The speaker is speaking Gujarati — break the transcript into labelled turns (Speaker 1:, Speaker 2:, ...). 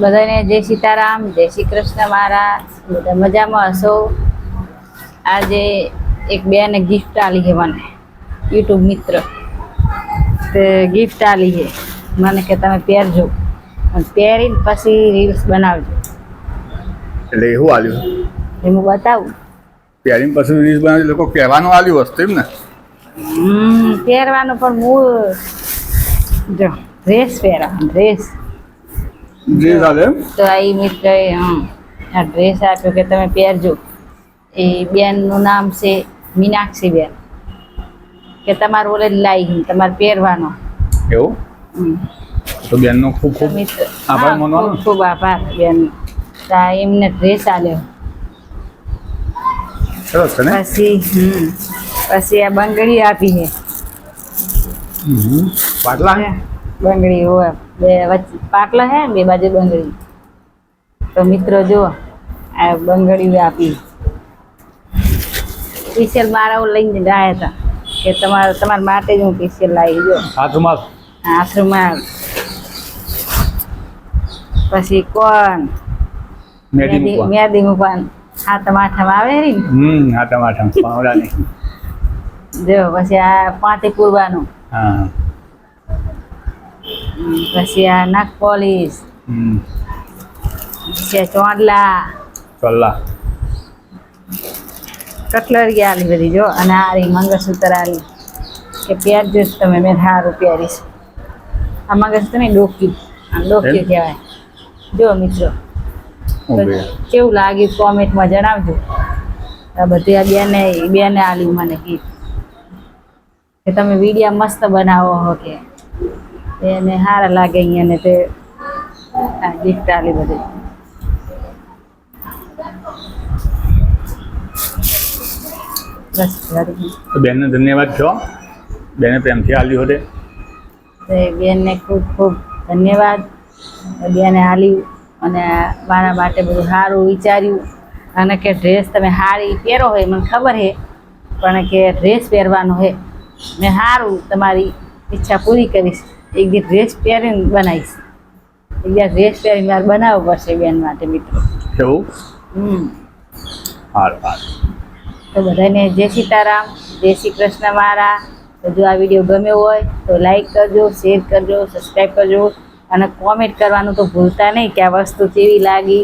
Speaker 1: બધાને જય સીતારામ, જય શ્રી કૃષ્ણ મહારાજ. બધા મજામાં હશો? આજે એક બેને ગિફ્ટ આલી છે મને, યુટ્યુબ મિત્ર તે ગિફ્ટ આલી છે મને કે તમે પહેરજો અને પહેરીને પછી રીલ્સ બનાવજો.
Speaker 2: એટલે એવું આલ્યું
Speaker 1: એ હું બતાવું.
Speaker 2: પહેરીને પછી રીલ્સ બનાવી લોકો કહેવાનું આલ્યું વસ્તુ એમ ને?
Speaker 1: પહેરવાનું પણ હું જો ડ્રેસ પહેરવાનું ડ્રેસ
Speaker 2: આલે
Speaker 1: તો આ મિત્રએ આ ડ્રેસ આપ્યો કે તમે પહેરજો. એ બેનનું નામ છે મીનાક્ષી બેન, કે તમારું ઓલે લાવી તમારે પહેરવાનો.
Speaker 2: એવું? તો બેનનો ખૂબ ખૂબ આભાર માનવાનો.
Speaker 1: ખૂબ ખૂબ આભાર બેન. એમને ડ્રેસ આલ્યો.
Speaker 2: સરસ છે ને?
Speaker 1: પછી આ બંગડી આપી છે.
Speaker 2: પાટલા
Speaker 1: બંગડી હોય બે વચ્ચે પાટલા હે, બે બાજુ બંગડી. તો મિત્રો જો આ બંગડી આપી સ્પેશિયલ મારા લઈને ગયા હતા કે તમારા માટે જ હું સ્પેશિયલ લાવી. જો હાથમાં પછી કોણ મેદી મૂકવાનું હાથમાં આવે રી જો. પછી આ પાટી પૂરવાનું, પછી આ નખ પોલીસ, ચોંડલા કટલરી આલી બધી જો. અને આ રહી મંગળસૂત્ર આલી કે પહેરજો તમે. મેં સારું પહેરીશ. આ મંગળસૂત્ર નહીં, ડોક્યું. આ ડોક્યું કહેવાય. જો મિત્રો કેવું લાગ્યું કોમેન્ટમાં જણાવજો. આ બધી આ બેને આલી મને ગીત કે તમે વિડીયો મસ્ત બનાવો હો કે એને સારા લાગે અહીંયા. તે આ ગિફ્ટ આલી બધી. બસ
Speaker 2: બેનને ધન્યવાદ કહો. બેને પ્રેમથી આલ્યું હોતે.
Speaker 1: બેનને ખૂબ ખૂબ ધન્યવાદ. બેને આલ્યું અને મારા માટે બધું સારું વિચાર્યું. અને કે ડ્રેસ તમે સારી પહેરો હોય મને ખબર છે, પણ કે ડ્રેસ પહેરવાનો છે. મેં સારું તમારી ઈચ્છા પૂરી કરીશ. એક દી ડ્રેસ પહેરીને બનાવીશ. એક દી ડ્રેસ પહેરીને મારે બનાવવો પડશે બેન માટે મિત્રો.
Speaker 2: એવું? સારું.
Speaker 1: તો બધાને જય સીતારામ, જય શ્રી કૃષ્ણ મહારાજ. તો જો આ વિડીયો ગમ્યો હોય તો લાઈક કરજો, શેર કરજો, સબસ્ક્રાઈબ કરજો અને કોમેન્ટ કરવાનું તો ભૂલતા નહીં કે આ વસ્તુ કેવી લાગી.